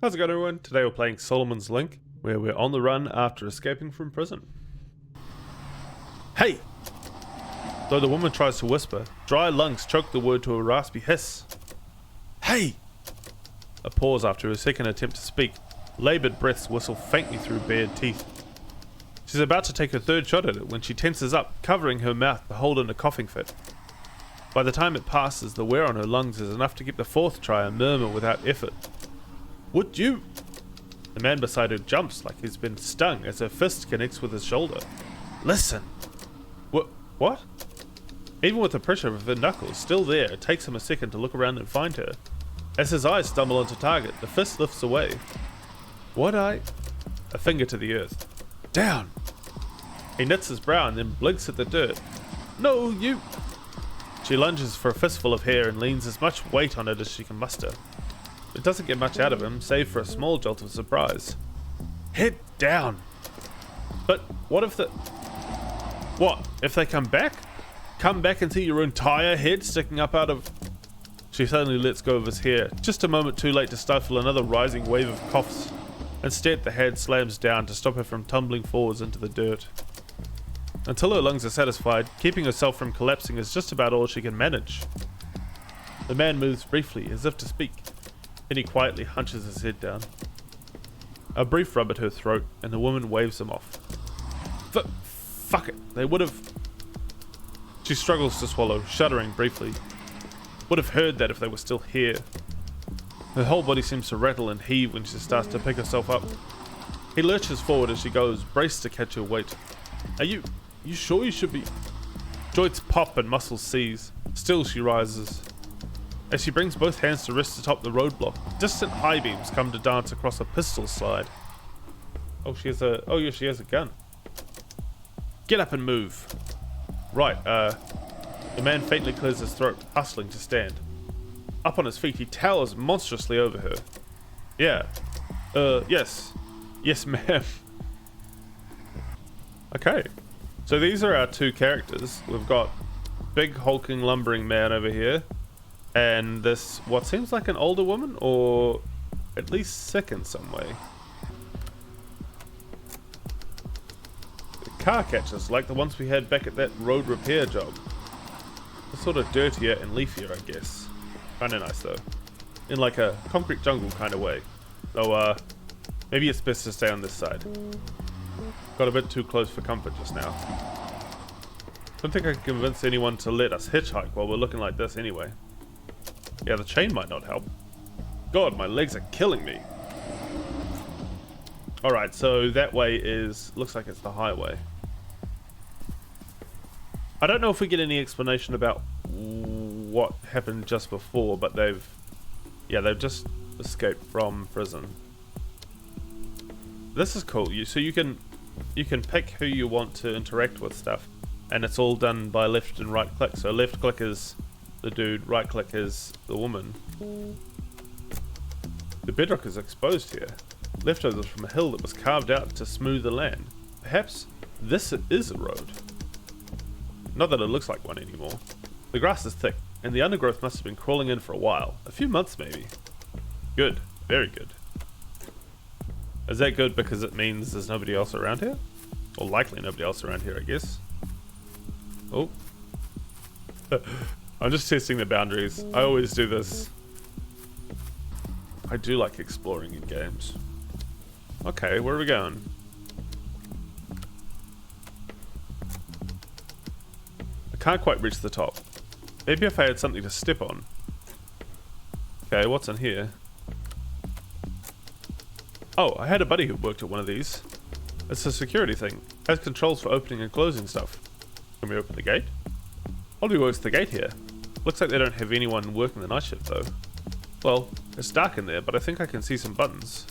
How's it going, everyone? Today we're playing Solomon's Link, where we're on the run after escaping from prison. Hey! Though the woman tries to whisper, dry lungs choke the word to a raspy hiss. Hey! A pause after a second attempt to speak. Laboured breaths whistle faintly through bared teeth. She's about to take her third shot at it when she tenses up, covering her mouth, beholden a coughing fit. By the time it passes, the wear on her lungs is enough to keep the fourth try a murmur without effort. Would you? The man beside her jumps like he's been stung as her fist connects with his shoulder. Listen. What? Even with the pressure of her knuckles still there, it takes him a second to look around and find her. As his eyes stumble onto target, the fist lifts away. A finger to the earth. Down! He knits his brow and then blinks at the dirt. No, you... She lunges for a fistful of hair and leans as much weight on it as she can muster. It doesn't get much out of him, save for a small jolt of surprise. Head down! But what if the... What? If they come back? Come back and see your entire head sticking up out of... She suddenly lets go of his hair, just a moment too late to stifle another rising wave of coughs. Instead, the head slams down to stop her from tumbling forwards into the dirt. Until her lungs are satisfied, keeping herself from collapsing is just about all she can manage. The man moves briefly, as if to speak. Then he quietly hunches his head down. A brief rub at her throat, and the woman waves him off. Fuck it, they would have... She struggles to swallow, shuddering briefly. Would have heard that if they were still here. Her whole body seems to rattle and heave when she starts to pick herself up. He lurches forward as she goes, braced to catch her weight. Are you sure you should be... Joints pop and muscles seize. Still she rises. As she brings both hands to wrists atop the roadblock, distant high beams come to dance across a pistol slide. She has a gun. Get up and move. Right, the man faintly clears his throat, hustling to stand. Up on his feet, he towers monstrously over her. Yes. Yes, ma'am. Okay. So these are our two characters. We've got big hulking lumbering man over here. And this, what seems like an older woman, or at least sick in some way. The car catches, like the ones we had back at that road repair job. It's sort of dirtier and leafier, I guess. Kinda nice though. In like a concrete jungle kind of way. So, maybe it's best to stay on this side. Got a bit too close for comfort just now. Don't think I can convince anyone to let us hitchhike while we're looking like this anyway. Yeah, the chain might not help. God, my legs are killing me. Alright, so that way looks like it's the highway. I don't know if we get any explanation about what happened just before, but they've just escaped from prison. This is cool. So you can pick who you want to interact with stuff, and it's all done by left and right click. So left click is the dude, right click is the woman. The bedrock is exposed here. Leftovers from a hill that was carved out to smooth the land. Perhaps this is a road. Not that it looks like one anymore. The grass is thick, and the undergrowth must have been crawling in for a while. A few months maybe. Good. Very good. Is that good because it means there's nobody else around here? Or likely nobody else around here, I guess. Oh. I'm just testing the boundaries. I always do this. I do like exploring in games. Okay, where are we going? I can't quite reach the top. Maybe if I had something to step on. Okay, what's in here? Oh, I had a buddy who worked at one of these. It's a security thing. Has controls for opening and closing stuff. Can we open the gate? Oddly works the gate here. Looks like they don't have anyone working the night shift though. Well, it's dark in there, but I think I can see some buttons.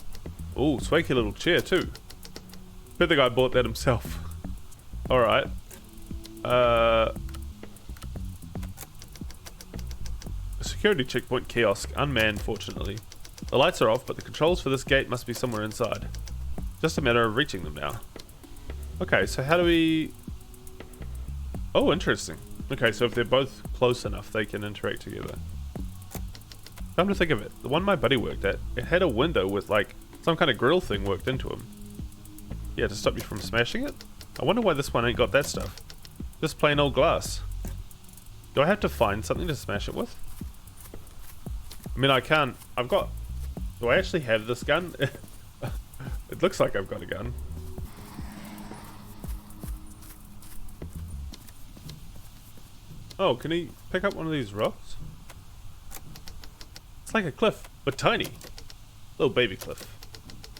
Ooh, swanky little chair too. Bet the guy bought that himself. Alright. A security checkpoint kiosk, unmanned fortunately. The lights are off, but the controls for this gate must be somewhere inside. Just a matter of reaching them now. Okay, so how do we... Oh, interesting. Okay, so if they're both close enough, they can interact together. Come to think of it, the one my buddy worked at, it had a window with like some kind of grill thing worked into them. Yeah, to stop you from smashing it? I wonder why this one ain't got that stuff. Just plain old glass. Do I have to find something to smash it with? I mean, I can't. I've got. Do I actually have this gun? It looks like I've got a gun. Oh, can he pick up one of these rocks? It's like a cliff, but tiny. Little baby cliff.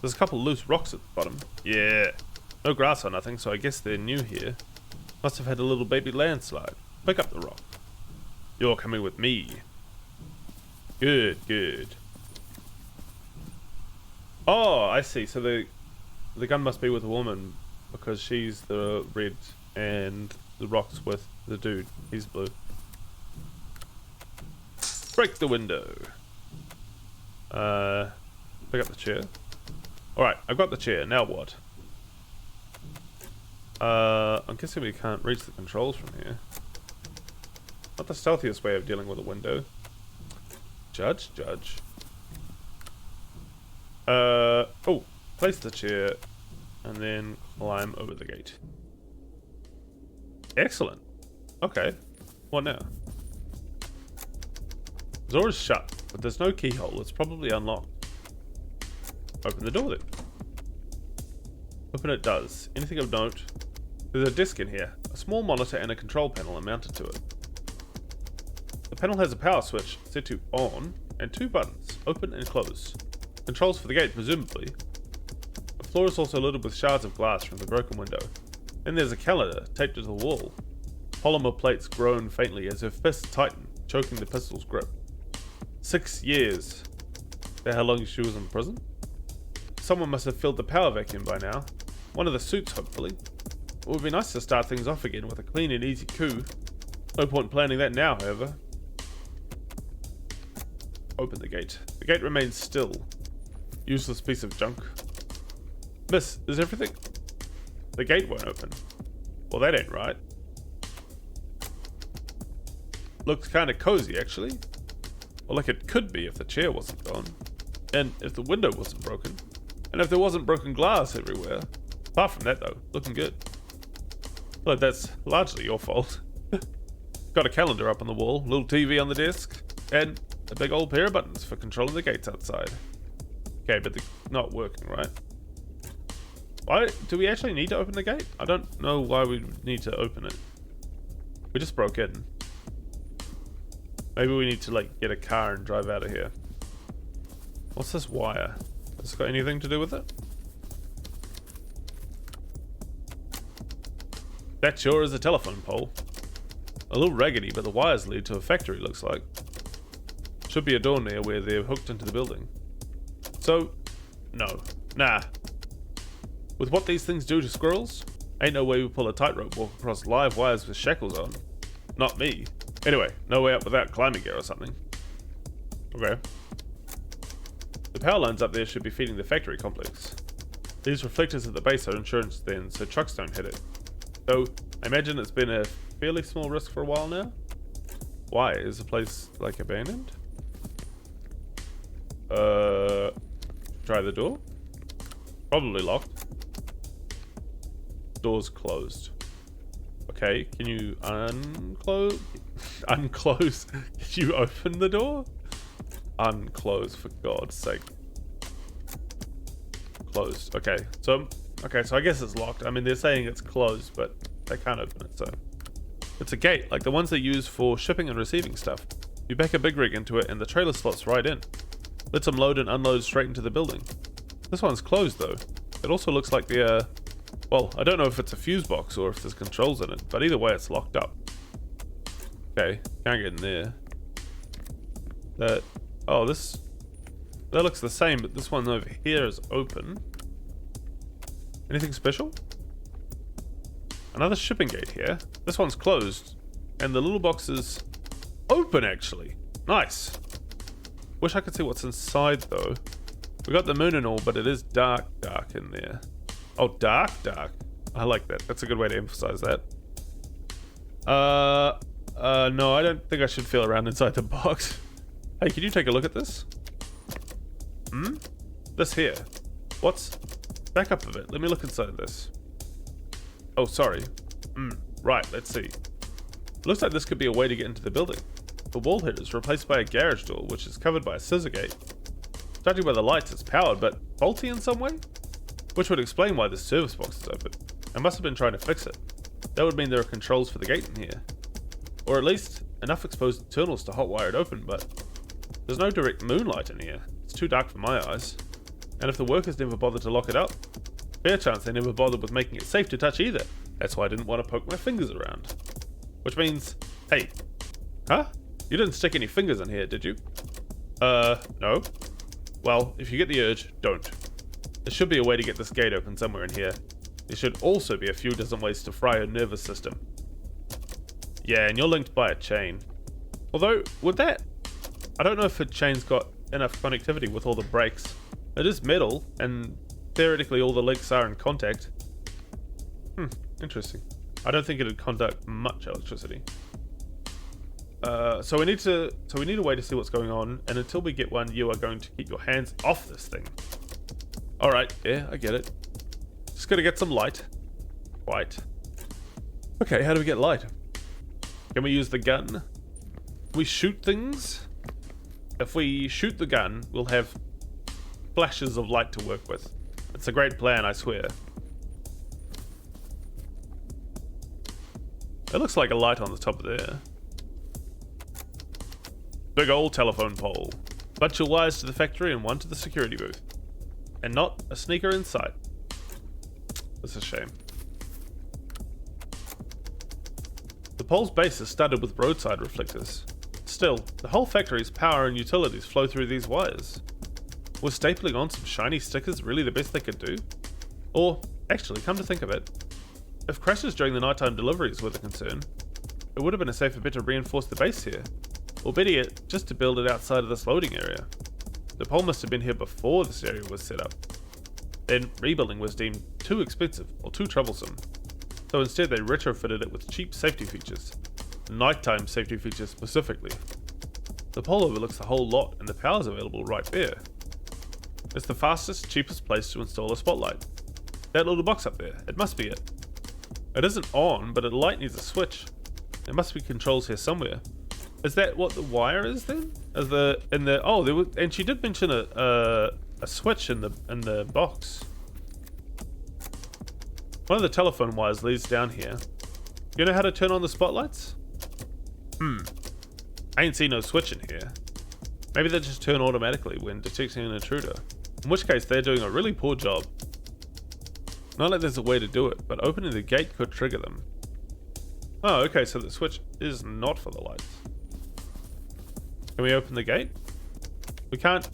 There's a couple loose rocks at the bottom. Yeah. No grass or nothing, so I guess they're new here. Must have had a little baby landslide. Pick up the rock. You're coming with me. Good, good. Oh, I see. So the gun must be with a woman because she's the red and the rock's with the dude. He's blue. Break the window. Pick up the chair. Alright, I've got the chair. Now what? I'm guessing we can't reach the controls from here. Not the stealthiest way of dealing with a window. Judge. Oh, place the chair and then climb over the gate. Excellent. Okay. What now? The door is shut, but there's no keyhole. It's probably unlocked. Open the door then. Open it does. Anything of note? There's a disc in here. A small monitor and a control panel are mounted to it. The panel has a power switch set to on and two buttons, open and close. Controls for the gate, presumably. The floor is also littered with shards of glass from the broken window. Then there's a calendar taped to the wall. Polymer plates groan faintly as if fists tighten, choking the pistol's grip. 6 years. Is that how long she was in prison? Someone must have filled the power vacuum by now. One of the suits, hopefully. It would be nice to start things off again with a clean and easy coup. No point planning that now, however. Open the gate. The gate remains still. Useless piece of junk. Miss, is everything... The gate won't open. Well, that ain't right. Looks kinda cozy, actually. Well, like it could be if the chair wasn't gone. And if the window wasn't broken. And if there wasn't broken glass everywhere. Apart from that, though, looking good. Well, that's largely your fault. Got a calendar up on the wall, little TV on the desk, and a big old pair of buttons for controlling the gates outside. Okay, but they're not working, right? Why do we actually need to open the gate? I don't know why we need to open it. We just broke in. Maybe we need to like get a car and drive out of here. What's this wire? Has it got anything to do with it? That sure is a telephone pole. A little raggedy, but the wires lead to a factory, looks like. Should be a door near where they're hooked into the building. So, no. Nah. With what these things do to squirrels, ain't no way we pull a tightrope walk across live wires with shackles on. Not me. Anyway, no way up without climbing gear or something. Okay. The power lines up there should be feeding the factory complex. These reflectors at the base are insurance then, so trucks don't hit it. Though, I imagine it's been a fairly small risk for a while now. Why? Is the place, like, abandoned? Try the door? Probably locked. Door's closed. Okay, can you unclose? Unclose? Can you open the door? Unclose, for God's sake. Closed. Okay, so I guess it's locked. I mean, they're saying it's closed, but they can't open it, so. It's a gate, like the ones they use for shipping and receiving stuff. You back a big rig into it and the trailer slots right in. Lets them load and unload straight into the building. This one's closed though. It also looks like the, well, I don't know if it's a fuse box or if there's controls in it, but either way it's locked up. Okay, can't get in there. That looks the same, but this one over here is open. Anything special? Another shipping gate here. This one's closed, and the little box is open actually. Nice. Wish I could see what's inside though. We got the moon and all, but it is dark in there. Oh, dark. I like that. That's a good way to emphasize that. No, I don't think I should feel around inside the box. Hey, can you take a look at this? This here. What's... Back up a bit. Let me look inside this. Oh, sorry. Right, let's see. Looks like this could be a way to get into the building. The wall header is replaced by a garage door, which is covered by a scissor gate. Judging by the lights, it's powered, but faulty in some way? Which would explain why the service box is open. I must have been trying to fix it. That would mean there are controls for the gate in here. Or at least, enough exposed internals to hotwire it open, but there's no direct moonlight in here. It's too dark for my eyes. And if the workers never bothered to lock it up, fair chance they never bothered with making it safe to touch either. That's why I didn't want to poke my fingers around. Which means, hey, huh? You didn't stick any fingers in here, did you? No. Well, if you get the urge, don't. There should be a way to get this gate open somewhere in here. There should also be a few dozen ways to fry your nervous system. Yeah, and you're linked by a chain. Although, with that, I don't know if a chain's got enough connectivity with all the brakes. It is metal, and theoretically all the links are in contact. Interesting. I don't think it'd conduct much electricity. So we need a way to see what's going on, and until we get one, you are going to keep your hands off this thing. Alright, yeah, I get it. Just gotta get some light. Right. Okay, how do we get light? Can we use the gun? Can we shoot things? If we shoot the gun, we'll have flashes of light to work with. It's a great plan, I swear. It looks like a light on the top of there. Big old telephone pole. Bunch of wires to the factory and one to the security booth. And not a sneaker in sight. That's a shame. The pole's base is studded with roadside reflectors. Still, the whole factory's power and utilities flow through these wires. Was stapling on some shiny stickers really the best they could do? Or, actually, come to think of it, if crashes during the nighttime deliveries were the concern, it would have been a safer bet to reinforce the base here. Or better yet, just to build it outside of this loading area. The pole must have been here before this area was set up. Then, rebuilding was deemed too expensive or too troublesome. So instead they retrofitted it with cheap safety features. Nighttime safety features specifically. The pole overlooks the whole lot and the power's available right there. It's the fastest, cheapest place to install a spotlight. That little box up there, it must be it. It isn't on, but a light needs a switch. There must be controls here somewhere. Is that what the wire is then? And she did mention a switch in the box. One of the telephone wires leads down here. You know how to turn on the spotlights? I ain't seen no switch in here. Maybe they just turn automatically when detecting an intruder. In which case they're doing a really poor job. Not like there's a way to do it, but opening the gate could trigger them. Oh, okay, so the switch is not for the lights. Can we open the gate? We can't.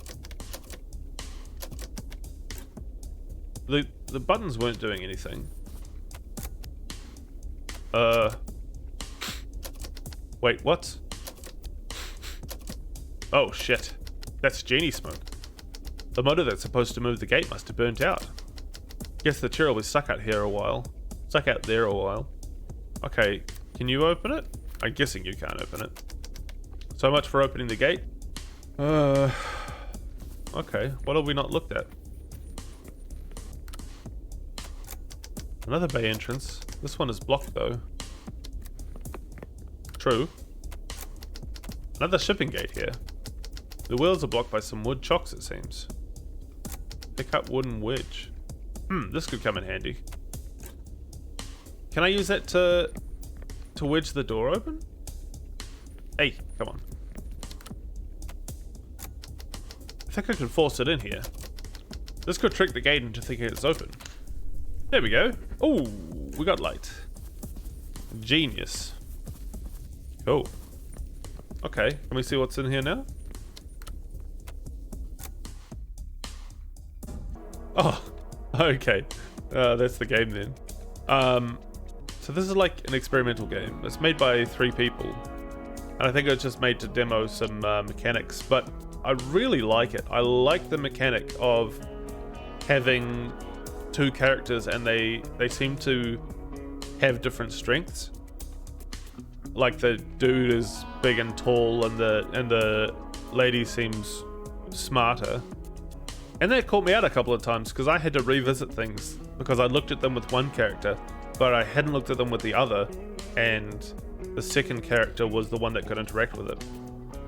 The buttons weren't doing anything. Wait, what? Oh shit. That's genie smoke. The motor that's supposed to move the gate must have burnt out. Guess the material was stuck out here a while. Stuck out there a while. Okay, can you open it? I'm guessing you can't open it. So much for opening the gate. Okay, what have we not looked at? Another bay entrance. This one is blocked though. True. Another shipping gate here. The wheels are blocked by some wood chocks, it seems. Pick up wooden wedge. This could come in handy. Can I use that to wedge the door open? Hey, come on. I think I can force it in here. This could trick the gate into thinking it's open. There we go. Oh, we got light. Genius. Cool. Okay, can we see what's in here now? Oh, okay. That's the game then. So this is like an experimental game. It's made by 3 people. And I think it's just made to demo some mechanics, but I really like it. I like the mechanic of having 2 characters and they seem to have different strengths. Like the dude is big and tall and the lady seems smarter. And that caught me out a couple of times because I had to revisit things because I looked at them with one character, but I hadn't looked at them with the other, and the second character was the one that could interact with it.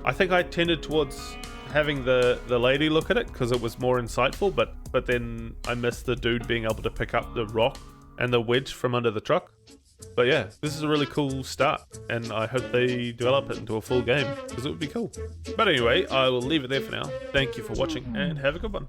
I think I tended towards having the lady look at it because it was more insightful, but then I missed the dude being able to pick up the rock and the wedge from under the truck. But yeah, this is a really cool start, and I hope they develop it into a full game because it would be cool. But anyway, I will leave it there for now. Thank you for watching and have a good one.